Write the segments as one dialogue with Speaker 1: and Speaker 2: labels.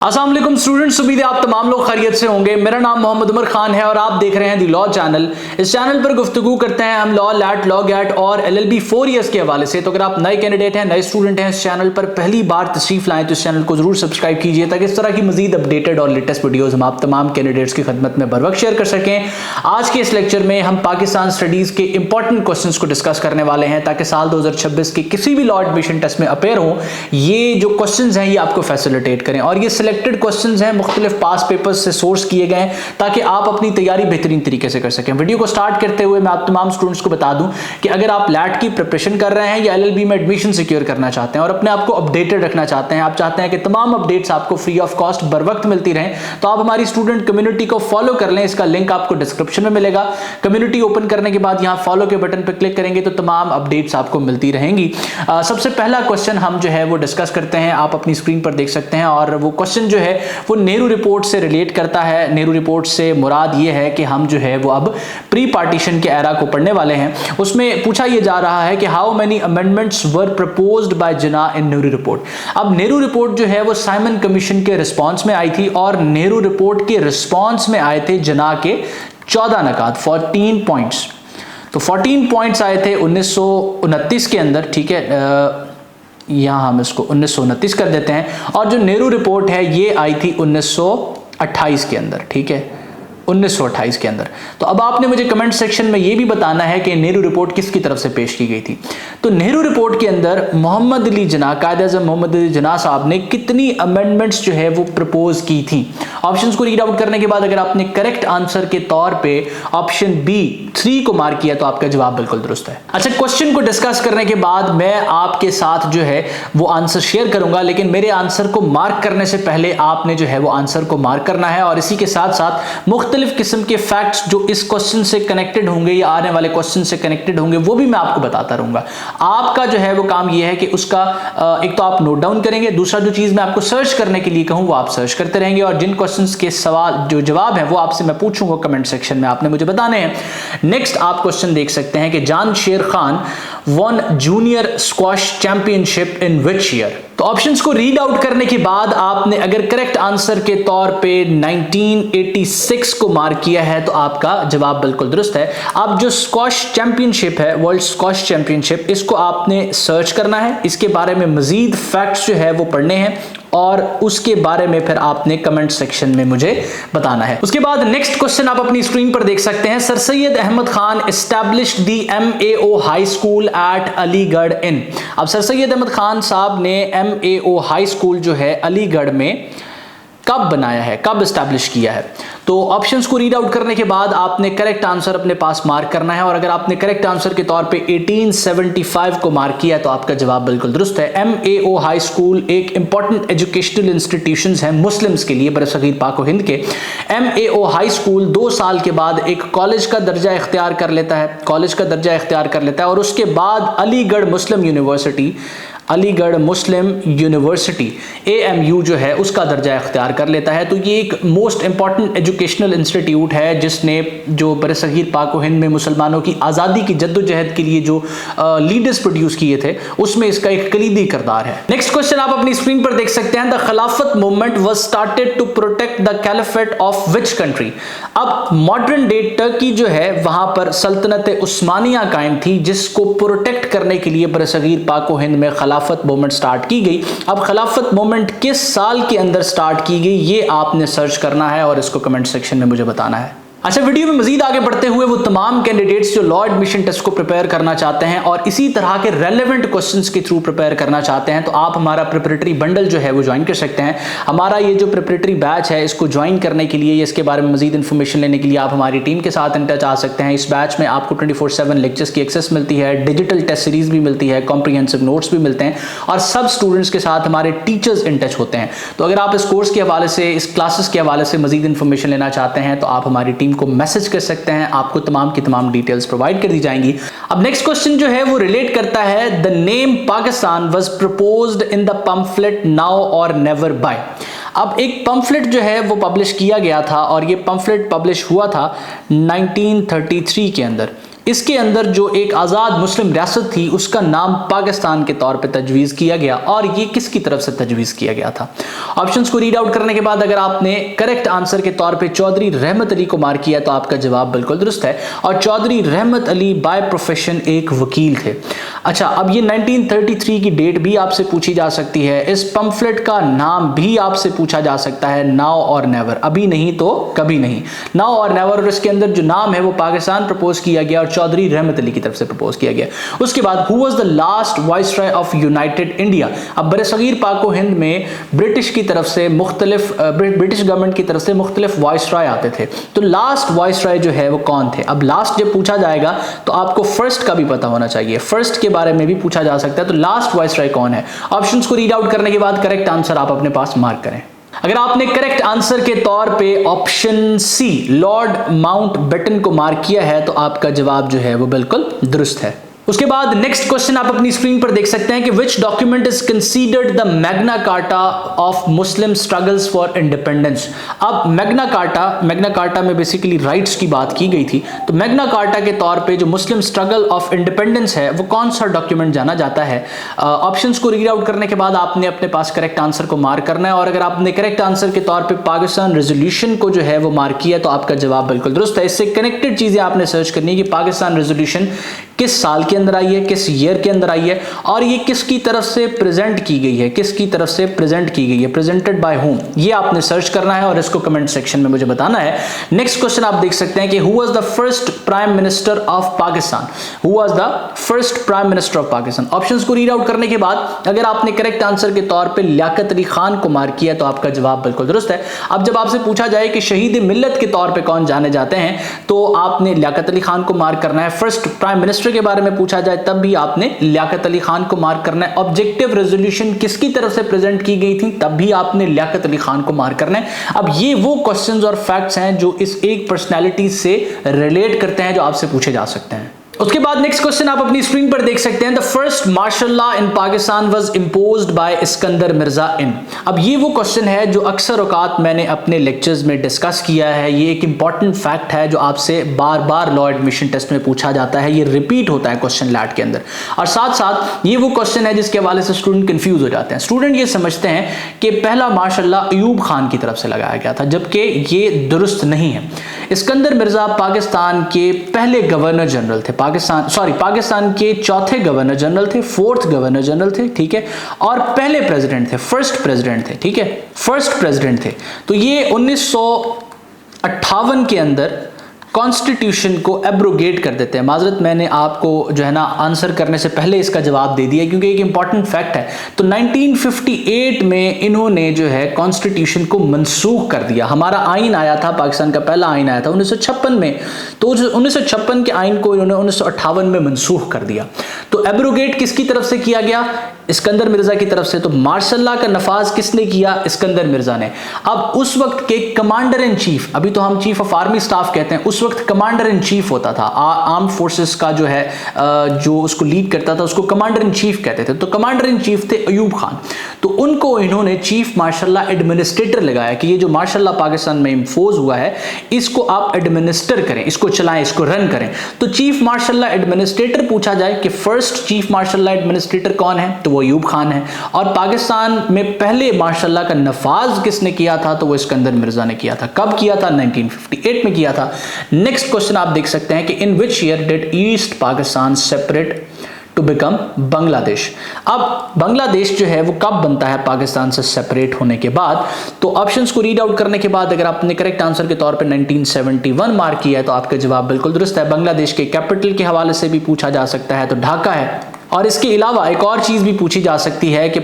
Speaker 1: अस्सलाम वालेकुम स्टूडेंट्स, उम्मीद है आप तमाम लोग खैरियत से होंगे। मेरा नाम मोहम्मद उमर खान है और आप देख रहे हैं दी लॉ चैनल। इस चैनल पर गुफ्तगू करते हैं हम लॉ, लैट, लॉ गैट और LLB 4 ईयर्स के हवाले से। तो अगर आप नए कैंडिडेट हैं, नए स्टूडेंट हैं, इस चैनल पर पहली बार तशरीफ लाएं तो इस चैनल को जरूर सब्सक्राइब कीजिए ताकि इस तरह की मजीद अपडेटेड और लेटेस्ट वीडियोज हम आप तमाम कैंडिडेट्स की खदमत में बर वक्त शेयर कर सकें। आज के इस लेक्चर में हम पाकिस्तान स्टडीज के इंपॉर्टेंट क्वेश्चंस को डिस्कस करने वाले हैं ताकि साल 2026 के किसी भी लॉ एडमिशन टेस्ट में अपेयर हो, ये जो क्वेश्चंस हैं ये आपको फैसिलिटेट करें। और ये सिलेक्टेड क्वेश्चंस हैं, मुख्तलिफ पास पेपर्स से सोर्स किए गए ताकि आप अपनी तैयारी बेहतरीन तरीके से कर सकें। वीडियो को स्टार्ट करते हुए मैं आप तमाम स्टूडेंट्स को बता दूं कि अगर आप लैट की प्रिपरेशन कर रहे हैं या LLB में एडमिशन सिक्योर करना चाहते हैं और अपने आप को अपडेटेड रखना चाहते हैं, आप चाहते हैं कि तमाम अपडेट्स आपको फ्री ऑफ कॉस्ट बर वक्त मिलती रहें, तो आप हमारी स्टूडेंट कम्युनिटी को फॉलो कर लें। इसका लिंक आपको डिस्क्रिप्शन में मिलेगा। कम्युनिटी ओपन करने के बाद यहां फॉलो के बटन पर क्लिक करेंगे तो तमाम अपडेट्स आपको मिलती रहेंगी। सबसे पहला क्वेश्चन हम जो है वो डिस्कस करते हैं, आप अपनी स्क्रीन पर देख सकते हैं। और वो क्वेश्चन जो है वो नेहरू रिपोर्ट से रिलेट करता है। नेहरू रिपोर्ट से मुराद ये है कि हम जो है वो अब प्री पार्टीशन के एरा को पढ़ने वाले हैं। उसमें पूछा यह जा रहा है कि how many amendments were proposed by Jinnah in Nehru report. अब नेहरू रिपोर्ट जो है वो साइमन कमीशन के रिस्पॉन्स में आई थी और नेहरू रिपोर्ट के रिस्पॉन्स में आए थे जिन्ना के 14 नकात, 14 पॉइंट्स। तो 14 पॉइंट्स आए थे 1929 के अंदर, ठीक है। यहां हम इसको 1929 कर देते हैं। और जो नेहरू रिपोर्ट है ये आई थी 1928 के अंदर, ठीक है, 1928 के अंदर। तो अब आपने मुझे कमेंट सेक्शन में यह भी बताना है कि नेहरू रिपोर्ट किसकी तरफ से पेश की गई थी। तो नेहरू रिपोर्ट के अंदर मोहम्मद अली जिन्ना, कायद-ए-आज़म मोहम्मद अली जिन्ना साहब ने कितनी अमेंडमेंट्स जो है वो प्रपोज की थी। ऑप्शंस को रीड आउट करने के बाद अगर आपने करेक्ट आंसर के तौर पे ऑप्शन बी 3 को मार्क किया तो आपका जवाब बिल्कुल दुरुस्त है। अच्छा, क्वेश्चन को डिस्कस करने के बाद मैं आपके साथ जो है वो आंसर शेयर करूंगा, लेकिन मेरे आंसर को मार्क करने से पहले आपने जो है वो आंसर को मार्क करना है। और इसी के साथ साथ मुख्तलिफ किस्म के फैक्ट्स जो इस क्वेश्चन से कनेक्टेड होंगे या आने वाले क्वेश्चन से कनेक्टेड होंगे वो भी मैं आपको बताता रहूंगा। आपका जो है वो काम ये है कि उसका एक तो आप नोट डाउन करेंगे, दूसरा जो चीज मैं आपको सर्च करने के लिए कहूं वो आप सर्च करते रहेंगे। और जिन क्वेश्चंस के सवाल जो जवाब है वो आपसे मैं पूछूंगा कमेंट सेक्शन में, आपने मुझे बताने हैं। नेक्स्ट आप क्वेश्चन देख सकते हैं कि जान शेर Khan one junior squash championship in which year. तो ऑप्शंस को रीड आउट करने के बाद आपने अगर करेक्ट आंसर के तौर पे 1986 को मार्क किया है तो आपका जवाब बिल्कुल दुरुस्त है। अब जो स्क्वॉश चैंपियनशिप है, वर्ल्ड स्क्वॉश चैंपियनशिप, इसको आपने सर्च करना है, इसके बारे में मजीद फैक्ट्स जो है वो पढ़ने हैं और उसके बारे में फिर आपने कमेंट सेक्शन में मुझे बताना है। उसके बाद नेक्स्ट क्वेश्चन आप अपनी स्क्रीन पर देख सकते हैं। Sir Syed Ahmad Khan established the MAO high school at Aligarh in. अब सर सैयद अहमद खान साहब ने MAO हाई स्कूल जो है अलीगढ़ में कब बनाया है, कब एस्टैब्लिश किया है। तो ऑप्शंस को रीड आउट करने के बाद आपने करेक्ट आंसर अपने पास मार्क करना है। और अगर आपने करेक्ट आंसर के तौर पे 1875 को मार्क किया तो आपका जवाब बिल्कुल दुरुस्त है। MAO हाई स्कूल एक इंपॉर्टेंट एजुकेशनल इंस्टीट्यूशन है मुस्लिम्स के लिए, बरसगीर पाक व हिंद के। MAO हाई स्कूल 2 साल के बाद एक कॉलेज का दर्जा इख्तियार कर लेता है, कॉलेज का दर्जा इख्तियार कर लेता है। और उसके बाद अलीगढ़ मुस्लिम यूनिवर्सिटी, अलीगढ़ मुस्लिम यूनिवर्सिटी AMU जो है उसका दर्जा इख्तियार कर लेता है। तो ये एक मोस्ट इंपॉर्टेंट एजुकेशनल इंस्टीट्यूट है जिसने जो बरसगीर पाक व हिंद में मुसलमानों की आज़ादी की जद्दोजहद के लिए जो लीडर्स प्रोड्यूस किए थे उसमें इसका एक कलीदी किरदार है। नेक्स्ट क्वेश्चन आप अपनी स्क्रीन पर देख सकते हैं। The Khilafat movement was started to protect the caliphate of which country. अब मॉडर्न डे टर्की जो है वहां पर सल्तनत उस्मानिया कायम थी जिसको प्रोटेक्ट करने के लिए बरसगीर पाक व हिंद में खिलाफत मूवमेंट स्टार्ट की गई। अब खिलाफत मूवमेंट किस साल के अंदर स्टार्ट की गई ये आपने सर्च करना है और इसको कमेंट सेक्शन में मुझे बताना है। अच्छा, वीडियो में मजीद आगे बढ़ते हुए वो तमाम कैंडिडेट्स जो लॉ एडमिशन टेस्ट को प्रिपेयर करना चाहते हैं और इसी तरह के रेलेवेंट क्वेश्चंस के थ्रू प्रिपेयर करना चाहते हैं तो आप हमारा प्रिपरेटरी बंडल जो है वो ज्वाइन कर सकते हैं। हमारा ये जो प्रिपरेटरी बैच है इसको ज्वाइन करने के लिए, इसके बारे में मजीद इन्फॉर्मेशन लेने के लिए आप हमारी टीम के साथ इन टच आ सकते हैं। इस बैच में आपको 24/7 लेक्चर्स की एक्सेस मिलती है, डिजिटल टेस्ट सीरीज भी मिलती है, कॉम्प्रिहेंसिव नोट्स भी मिलते हैं और सब स्टूडेंट्स के साथ हमारे टीचर्स इन टच होते हैं। तो अगर आप इस कोर्स के हवाले से, इस क्लासेस के हवाले से मजीद इन्फॉर्मेशन लेना चाहते हैं तो आप हमारी टीम को मैसेज कर सकते हैं, आपको तमाम की तमाम डिटेल्स प्रोवाइड कर दी जाएंगी। अब नेक्स्ट क्वेश्चन जो है वो रिलेट करता है the name Pakistan was proposed in the pamphlet now और नेवर बाय। अब एक पम्फलेट जो है वो पब्लिश किया गया था और ये पम्फलेट पब्लिश हुआ था 1933 के अंदर। इसके अंदर जो एक आज़ाद मुस्लिम रियासत थी उसका नाम पाकिस्तान के तौर पे तजवीज़ किया गया, और ये किसकी तरफ से तजवीज़ किया गया था? ऑप्शंस को रीड आउट करने के बाद अगर आपने करेक्ट आंसर के तौर पे चौधरी रहमत अली को मार्क किया तो आपका जवाब बिल्कुल दुरुस्त है, और चौधरी रहमत अली बाय प्रोफेशन एक वकील थे। अच्छा, अब ये 1933 की डेट भी आपसे पूछी जा सकती है। इस पंफलेट का नाम भी आपसे पूछा जा सकता है, नाउ और नेवर, अभी नहीं तो कभी नहीं, नाउ और नेवर। और इसके अंदर जो नाम है वो पाकिस्तान प्रपोज किया गया और चौधरी रहमत अली की तरफ से प्रपोज किया गया। उसके बाद who was the last viceroy of United India? अब बरसगीर पाको हिंद में ब्रिटिश की तरफ से ब्रिटिश गवर्नमेंट की तरफ से मुख्तलिफ वाइसरॉय आते थे, तो लास्ट वाइसरॉय जो है वो कौन थे? अब लास्ट जब पूछा जाएगा तो आपको फर्स्ट का भी पता होना चाहिए, फर्स्ट के बारे में भी पूछा जा सकता है, तो लास्ट वाइसरॉय कौन है? ऑप्शंस को रीड आउट करने के बाद करेक्ट आंसर आप अपने पास मार्क करें। अगर आपने करेक्ट आंसर के तौर पे ऑप्शन सी लॉर्ड माउंटबेटन को मार्क किया है तो आपका जवाब जो है वो बिल्कुल दुरुस्त है। उसके बाद नेक्स्ट क्वेश्चन आप अपनी स्क्रीन पर देख सकते हैं कि which document is considered the Magna Carta of Muslim struggles for independence? अब मैग्ना कार्टा में बेसिकली राइट्स की बात की गई थी, तो मैग्ना कार्टा के तौर पे जो मुस्लिम स्ट्रगल ऑफ इंडिपेंडेंस है वो कौन सा डॉक्यूमेंट जाना जाता है? ऑप्शंस को रीड आउट करने के बाद आपने अपने पास करेक्ट आंसर को मार्क करना है, और अगर आपने करेक्ट आंसर के तौर पर पाकिस्तान रेजोल्यूशन को जो है वो मार्क किया तो आपका जवाब बिल्कुल दुरुस्त है। इससे कनेक्टेड चीजें आपने सर्च करनी है कि पाकिस्तान रेजोल्यूशन किस साल के अंदर आई है, किस ईयर के अंदर आई है, और ये किसकी तरफ से प्रेजेंट की गई है, किसकी तरफ से प्रेजेंट की गई है, प्रेजेंटेड बाय हुम, ये आपने सर्च करना है और इसको कमेंट सेक्शन में मुझे बताना है। नेक्स्ट क्वेश्चन आप देख सकते हैं कि who was the first prime minister of Pakistan? Who was the first prime minister of Pakistan? Options को रीड आउट करने के बाद अगर आपने करेक्ट आंसर के तौर पे लियाकत अली खान को मार्क किया तो आपका जवाब बिल्कुल दुरुस्त है। अब जब आपसे पूछा जाए कि शहीद मिल्लत के तौर पे कौन जाने जाते हैं तो आपने लियाकत अली खान को मार्क करना है। फर्स्ट प्राइम मिनिस्टर के बारे में पूछा जाए तब भी आपने लियाकत अली खान को मार्क करना है। ऑब्जेक्टिव रेजोल्यूशन किसकी तरफ से प्रेजेंट की गई थी तब भी आपने लियाकत अली खान को मार्क करना है। अब ये वो क्वेश्चंस और फैक्ट्स हैं जो इस एक पर्सनैलिटी से रिलेट करते हैं जो आपसे पूछे जा सकते हैं। उसके बाद नेक्स्ट क्वेश्चन आप अपनी स्क्रीन पर देख सकते हैं, the first martial law in Pakistan was imposed by Iskander Mirza in. अब ये वो क्वेश्चन है जो अक्सर औकात मैंने अपने लेक्चर्स में डिस्कस किया है। ये एक इंपॉर्टेंट फैक्ट है जो आपसे बार बार लॉ एडमिशन टेस्ट में पूछा जाता है, ये रिपीट होता है क्वेश्चन लैट के अंदर, और साथ साथ ये वो क्वेश्चन है जिसके हवाले से स्टूडेंट कंफ्यूज हो जाते हैं। स्टूडेंट ये समझते हैं कि पहला मार्शल लॉ अयूब खान की तरफ से लगाया गया था, जबकि ये दुरुस्त नहीं है। इस्कंदर मिर्जा पाकिस्तान के पहले गवर्नर जनरल थे, पाकिस्तान के चौथे गवर्नर जनरल थे, फोर्थ गवर्नर जनरल थे, ठीक है, और पहले प्रेसिडेंट थे, फर्स्ट प्रेसिडेंट थे, ठीक है, फर्स्ट प्रेसिडेंट थे। तो ये 1958 के अंदर कॉन्स्टिट्यूशन को एब्रोगेट कर देते हैं। माजरत मैंने आपको जो है ना आंसर करने से पहले इसका जवाब दे दिया क्योंकि एक इंपॉर्टेंट फैक्ट है। तो 1958 में इन्होंने जो है कॉन्स्टिट्यूशन को मनसूख कर दिया। हमारा आइन आया था, पाकिस्तान का पहला आइन आया था 1956 में, तो 1956 के आइन को इन्होंने 1958 में मनसूख कर दिया। तो एब्रोगेट किसकी तरफ से किया गया? इस्कंदर मिर्जा की तरफ से। तो मार्शल लॉ का नफाज किसने किया? इस्कंदर मिर्जा ने। अब उस वक्त के कमांडर इन चीफ, अभी तो हम चीफ ऑफ आर्मी स्टाफ कहते हैं, उस वक्त कमांडर इन चीफ होता था, आर्म फोर्सेस का जो है जो उसको लीड करता था उसको कमांडर इन चीफ कहते थे। तो कमांडर इन चीफ थे अयूब खान। तो उनको इन्होंने चीफ मार्शल लॉ एडमिनिस्ट्रेटर लगाया कि ये जो मार्शल लॉ पाकिस्तान में इम्पोज हुआ है इसको आप एडमिनिस्टर करें, इसको चलाएं, इसको रन करें। तो चीफ मार्शल लॉ एडमिनिस्ट्रेटर पूछा जाए कि first chief marshal law administrator कौन है, तो वो अयूब खान है। और पाकिस्तान में पहले मार्शल लॉ का नफाज किसने किया था? तो वो इस्कंदर मिर्जा ने किया था। कब किया था? 1958 में किया था। नेक्स्ट क्वेश्चन आप देख सकते हैं कि in which year did East Pakistan separate to become Bangladesh? अब बांग्लादेश जो है वो कब बनता है पाकिस्तान से सेपरेट होने के बाद? तो ऑप्शंस को रीड आउट करने के बाद अगर आपने करेक्ट आंसर के तौर पे 1971 मार्क किया है तो आपका जवाब बिल्कुल दुरुस्त है। बांग्लादेश के कैपिटल के हवाले से भी पूछा जा सकता है तो ढाका है। और इसके अलावा एक और चीज़ भी पूछी जा सकती है कि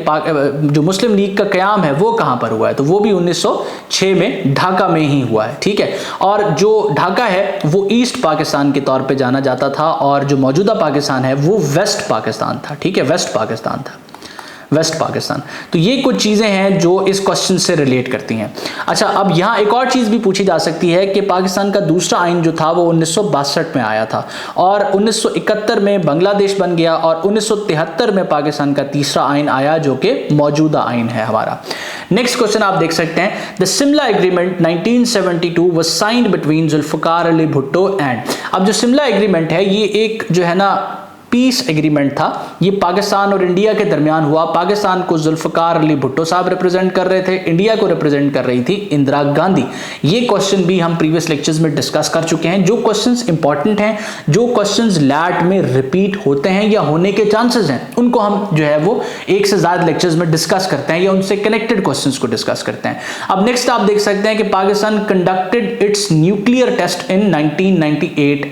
Speaker 1: जो मुस्लिम लीग का क़याम है वो कहाँ पर हुआ है? तो वो भी 1906 में ढाका में ही हुआ है, ठीक है। और जो ढाका है वो ईस्ट पाकिस्तान के तौर पे जाना जाता था और जो मौजूदा पाकिस्तान है वो वेस्ट पाकिस्तान था, ठीक है, वेस्ट पाकिस्तान था, वेस्ट पाकिस्तान। तो ये कुछ चीज़ें हैं जो इस क्वेश्चन से रिलेट करती हैं। अच्छा, अब यहाँ एक और चीज़ भी पूछी जा सकती है कि पाकिस्तान का दूसरा आइन जो था वो 1962 में आया था और 1971 में बांग्लादेश बन गया और 1973 में पाकिस्तान का तीसरा आइन आया जो कि मौजूदा आइन है हमारा। नेक्स्ट क्वेश्चन आप देख सकते हैं, the Shimla agreement 1972 was signed between Zulfikar Ali Bhutto and. अब जो शिमला एग्रीमेंट है ये एक जो है ना पीस एग्रीमेंट था, ये पाकिस्तान और इंडिया के दरमियान हुआ। पाकिस्तान को जुल्फकार अली भुट्टो साहब रिप्रेजेंट कर रहे थे, इंडिया को रिप्रेजेंट कर रही थी इंदिरा गांधी। ये क्वेश्चन भी हम प्रीवियस लेक्चर्स में डिस्कस कर चुके हैं। जो क्वेश्चंस इंपॉर्टेंट हैं, जो क्वेश्चंस लैट में रिपीट होते हैं या होने के चांसेस हैं, उनको हम जो है वो एक से ज्यादा लेक्चर्स में डिस्कस करते हैं या उनसे कनेक्टेड क्वेश्चंस को डिस्कस करते हैं। अब नेक्स्ट आप देख सकते हैं कि Pakistan conducted its nuclear test in 1998 eight.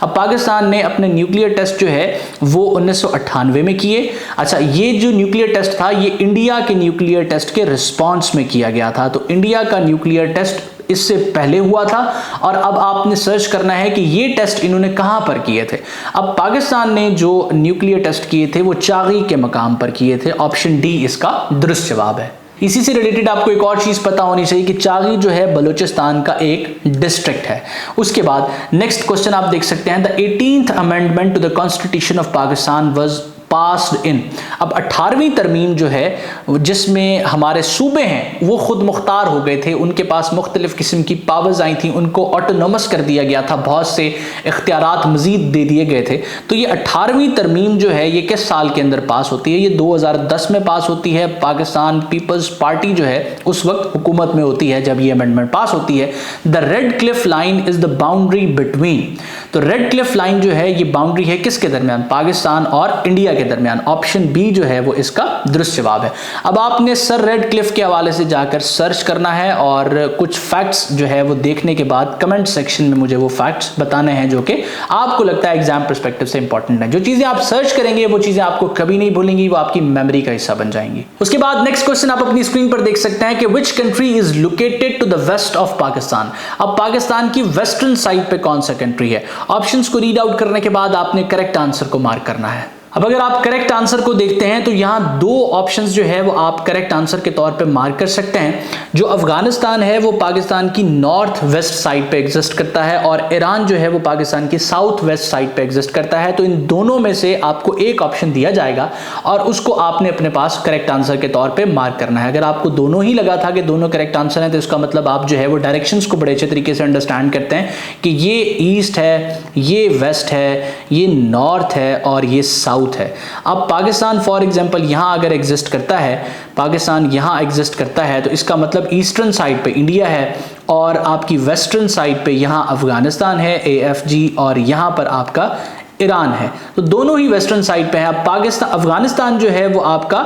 Speaker 1: अब पाकिस्तान ने अपने न्यूक्लियर टेस्ट जो है वो 1998 में किए। अच्छा, ये जो न्यूक्लियर टेस्ट था ये इंडिया के न्यूक्लियर टेस्ट के रिस्पॉन्स में किया गया था। तो इंडिया का न्यूक्लियर टेस्ट इससे पहले हुआ था और अब आपने सर्च करना है कि ये टेस्ट इन्होंने कहां पर किए थे। अब पाकिस्तान ने जो न्यूक्लियर टेस्ट किए थे वो चागी के मकाम पर किए थे। ऑप्शन डी इसका दुरुस्त जवाब है। इसी से रिलेटेड आपको एक और चीज पता होनी चाहिए कि चागी जो है बलूचिस्तान का एक डिस्ट्रिक्ट है। उसके बाद नेक्स्ट क्वेश्चन आप देख सकते हैं, the 18th amendment to the constitution of Pakistan was passed in. अब 18वीं तरमीम जो है जिसमें हमारे सूबे हैं वो खुद मुख्तार हो गए थे, उनके पास मुख्तलिफ किस्म की पावर्स आई थी, उनको ऑटोनोमस कर दिया गया था, बहुत से इख्तियारात मजीद दे दिए गए थे। तो ये 18वीं तरमीम जो है ये किस साल के अंदर पास होती है? ये 2010 में पास होती है। पाकिस्तान पीपल्स पार्टी जो है उस वक्त हुकूमत में होती है जब ये अमेंडमेंट पास होती है। The red Cliff line is the boundary between. तो रेड क्लिफ लाइन जो है ये बाउंड्री है किसके दरमियान? पाकिस्तान और इंडिया के दरमियान। ऑप्शन बी जो है वो इसका दुरुस्त जवाब है। अब आपने सर रेड क्लिफ के हवाले से जाकर सर्च करना है और कुछ फैक्ट्स जो है वो देखने के बाद कमेंट सेक्शन में मुझे वो फैक्ट्स बताने हैं जो कि आपको लगता है एग्जाम पर्सपेक्टिव से इंपॉर्टेंट है। जो चीजें आप सर्च करेंगे वो चीजें आपको कभी नहीं भूलेंगी, वो आपकी मेमोरी का हिस्सा बन जाएंगी। उसके बाद नेक्स्ट क्वेश्चन आप अपनी स्क्रीन पर देख सकते हैं कि which country is located to the west of Pakistan. अब पाकिस्तान की वेस्टर्न साइड पे कौन सा कंट्री है? ऑप्शंस को रीड आउट करने के बाद आपने करेक्ट आंसर को मार्क करना है। अब अगर आप करेक्ट आंसर को देखते हैं तो यहां दो ऑप्शंस जो है वो आप करेक्ट आंसर के तौर पे मार्क कर सकते हैं। जो अफगानिस्तान है वो पाकिस्तान की नॉर्थ वेस्ट साइड पे एग्जिस्ट करता है और ईरान जो है वो पाकिस्तान की साउथ वेस्ट साइड पे एग्जिस्ट करता है। तो इन दोनों में से आपको एक ऑप्शन दिया जाएगा और उसको आपने अपने पास करेक्ट आंसर के तौर पर मार्क करना है। अगर आपको दोनों ही लगा था कि दोनों करेक्ट आंसर है तो इसका मतलब आप जो है वो डायरेक्शंस को बड़े अच्छे तरीके से अंडरस्टैंड करते हैं कि ये ईस्ट है, ये वेस्ट है, ये नॉर्थ है और ये साउथ है। अब पाकिस्तान फॉर एग्जांपल यहां अगर एग्जिस्ट करता है, पाकिस्तान यहां एग्जिस्ट करता है तो इसका मतलब ईस्टर्न साइड पे इंडिया है और आपकी वेस्टर्न साइड पे यहां अफगानिस्तान है AFG और यहां पर आपका ईरान है। तो दोनों ही वेस्टर्न साइड पे है। अब पाकिस्तान अफगानिस्तान जो है वो आपका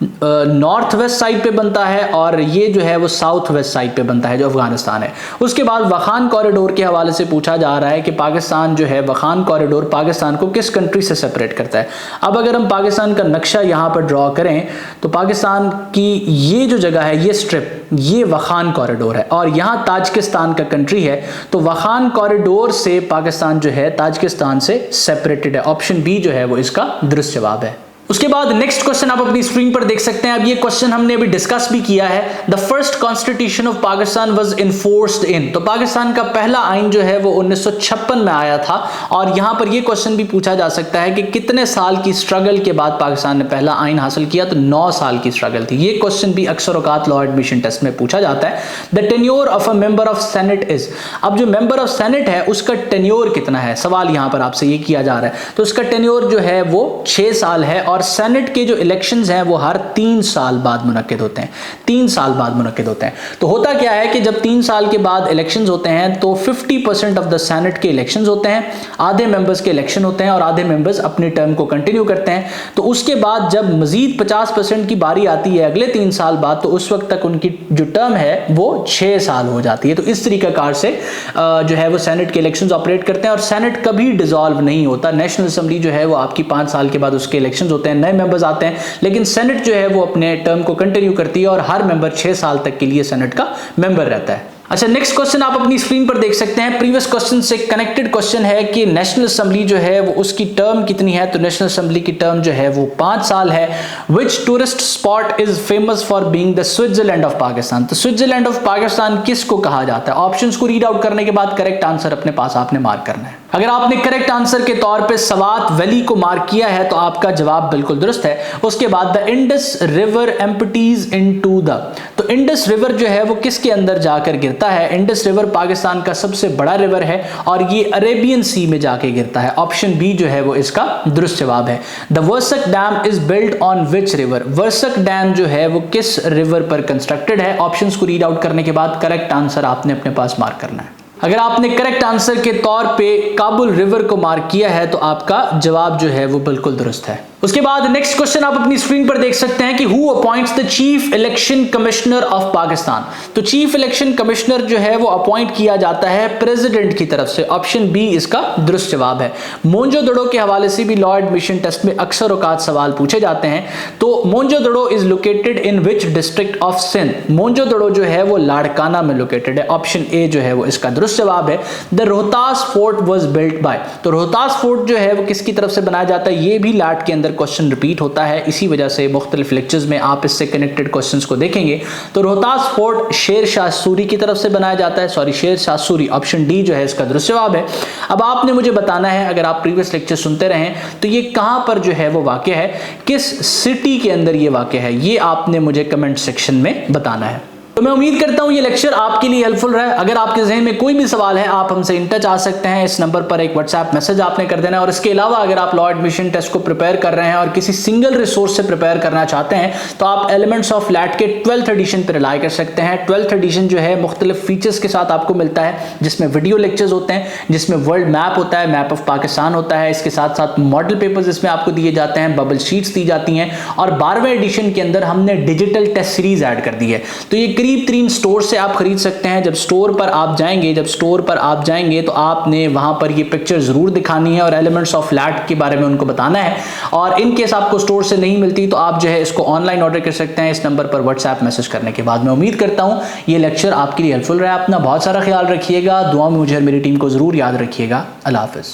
Speaker 1: नॉर्थ वेस्ट साइड पे बनता है और ये जो है वो साउथ वेस्ट साइड पे बनता है जो अफगानिस्तान है। उसके बाद वखान कॉरिडोर के हवाले से पूछा जा रहा है कि पाकिस्तान जो है वखान कॉरिडोर पाकिस्तान को किस कंट्री से सेपरेट करता है। अब अगर हम पाकिस्तान का नक्शा यहाँ पर ड्रॉ करें तो पाकिस्तान की ये जो जगह है ये स्ट्रिप, ये वखान कॉरिडोर है और यहाँ ताजिकिस्तान का कंट्री है। तो वखान कॉरिडोर से पाकिस्तान जो है ताजिकिस्तान से सेपरेटेड है। ऑप्शन बी जो है वो इसका दुरुस्त जवाब है। उसके बाद नेक्स्ट क्वेश्चन आप अपनी स्क्रीन पर देख सकते हैं। अब ये क्वेश्चन हमने अभी डिस्कस भी किया है। The first constitution of Pakistan was enforced in. तो पाकिस्तान का पहला आइन जो है वो 1956 में आया था और यहां पर ये क्वेश्चन भी पूछा जा सकता है कि कितने साल की स्ट्रगल के बाद पाकिस्तान ने पहला आइन हासिल किया? तो 9 साल की स्ट्रगल थी। ये क्वेश्चन भी अक्सर औकात लॉ एडमिशन टेस्ट में पूछा जाता है। The tenure of a member of senate is. अब जो मेंबर ऑफ सेनेट है उसका टेन्योर कितना है? सवाल यहां पर आपसे ये किया जा रहा है। तो उसका टेन्योर जो है वो 6 साल है और सेनेट के जो इलेक्शंस हैं वो हर 3 साल बाद मुनक्किद होते हैं। 3 साल बाद मुनक्किद होते हैं। तो होता क्या है कि जब 3 साल के बाद इलेक्शंस होते हैं तो 50% ऑफ द सेनेट के इलेक्शंस होते हैं, आधे मेंबर्स के इलेक्शन होते हैं और आधे मेंबर्स अपनी टर्म को कंटिन्यू करते हैं। तो उसके बाद जब मजीद 50% की बारी आती है अगले 3 साल बाद तो उस वक्त तक उनकी जो टर्म है वो 6 साल हो जाती है। तो इस तरीकाकार से जो है वो सेनेट के इलेक्शंस ऑपरेट करते हैं और सेनेट कभी डिसॉल्व नहीं होता। नेशनल असेंबली जो है वो आपकी 5 साल के बाद उसके इलेक्शंस होते हैं, नए मेंबर्स आते हैं, लेकिन सेनेट जो है वो अपने टर्म को कंटिन्यू करती है और हर मेंबर 6 साल तक के लिए सेनेट का मेंबर रहता है। अच्छा, नेक्स्ट क्वेश्चन आप अपनी स्क्रीन पर देख सकते हैं। प्रीवियस क्वेश्चन से कनेक्टेड क्वेश्चन है कि नेशनल असेंबली जो है वो उसकी टर्म कितनी है। तो नेशनल असेंबली की टर्म जो है वो 5 साल है। Which tourist spot is famous for being the Switzerland of Pakistan. तो स्विट्जरलैंड ऑफ पाकिस्तान किसको कहा जाता है? ऑप्शंस को रीड आउट करने के बाद करेक्ट आंसर अपने पास आपने मार्क करना है। अगर आपने करेक्ट आंसर के तौर पे सवात वैली को मार्क किया है तो आपका जवाब बिल्कुल दुरुस्त है। उसके बाद the Indus river empties into the, तो इंडस रिवर जो है वो किसके अंदर जाकर गिरता है? इंडस रिवर पाकिस्तान का सबसे बड़ा रिवर है और ये अरेबियन सी में जाके गिरता है। ऑप्शन बी जो है वो इसका दुरुस्त जवाब है। The Warsak dam is built on which river. Warsak dam जो है वो किस रिवर पर कंस्ट्रक्टेड है? ऑप्शंस को रीड आउट करने के बाद करेक्ट आंसर आपने अपने पास मार्क करना है। अगर आपने करेक्ट आंसर के तौर पे काबुल रिवर को मार्क किया है तो आपका जवाब जो है वो बिल्कुल दुरुस्त है। उसके बाद नेक्स्ट क्वेश्चन आप अपनी स्क्रीन पर देख सकते हैं कि who appoints the chief election commissioner of Pakistan. तो चीफ इलेक्शन कमिश्नर जो है वो अपॉइंट किया जाता है प्रेसिडेंट की तरफ से। ऑप्शन बी इसका दुरुस्त जवाब है। मोनजोदड़ो के हवाले से भी लॉ एडमिशन टेस्ट में अक्सर औकात सवाल पूछे जाते हैं। तो Mohenjodaro is located in which district of Sindh. Mohenjodaro जो है वो लाड़काना में लोकेटेड है। ऑप्शन ए जो है वो इसका दुरुस्त जवाब है। The Rohtas fort was built by. तो रोहतास फोर्ट जो है वो किसकी तरफ से बनाया जाता है? ये भी लैट के अंदर क्वेश्चन रिपीट होता है, इसी वजह से मुख्तलिफ लेक्चर्स में आप इससे कनेक्टेड क्वेश्चंस को देखेंगे। तो रोहतास फोर्ट शेर शाह सूरी की तरफ से बनाया जाता है। Sorry, Sher Shah Suri. Option D जो है इसका दुरुस्त जवाब है। अब आपने मुझे बताना है, अगर आप प्रीवियस लेक्चर सुनते रहें तो ये कहां पर जो है वो वाक़या है, किस सिटी के अंदर ये वाक़या है, ये आपने मुझे कमेंट सेक्शन में बताना है। तो मैं उम्मीद करता हूं ये लेक्चर आपके लिए हेल्पफुल रहा है। अगर आपके ज़हन में कोई भी सवाल है आप हमसे इन टच आ सकते हैं। इस नंबर पर एक व्हाट्सएप मैसेज आपने कर देना है। और इसके अलावा अगर आप लॉ एडमिशन टेस्ट को प्रिपेयर कर रहे हैं और किसी सिंगल रिसोर्स से प्रिपेयर करना चाहते हैं तो आप एलिमेंट्स ऑफ लैट के 12th एडिशन पर रिलाई कर सकते हैं। 12th एडिशन जो है मुख्तलिफ फीचर्स के साथ आपको मिलता है, जिसमें वीडियो लेक्चर्स होते हैं, जिसमें वर्ल्ड मैप होता है, मैप ऑफ पाकिस्तान होता है। इसके साथ साथ मॉडल पेपर्स इसमें आपको दिए जाते हैं, बबल शीट्स दी जाती हैं। और 12वें एडिशन के अंदर हमने डिजिटल टेस्ट सीरीज ऐड कर दी है। तो ये करीब 3 स्टोर से आप खरीद सकते हैं। जब स्टोर पर आप जाएंगे तो आपने वहां पर ये पिक्चर जरूर दिखानी है और एलिमेंट्स ऑफ लैट के बारे में उनको बताना है। और इन केस आपको स्टोर से नहीं मिलती तो आप जो है इसको ऑनलाइन ऑर्डर कर सकते हैं इस नंबर पर व्हाट्सएप मैसेज करने के बाद। मैं उम्मीद करता हूं ये लेक्चर आपके लिए हेल्पफुल रहा। अपना बहुत सारा ख्याल रखिएगा, दुआ में मुझे और मेरी टीम को जरूर याद रखिएगा। अल्लाह हाफिज।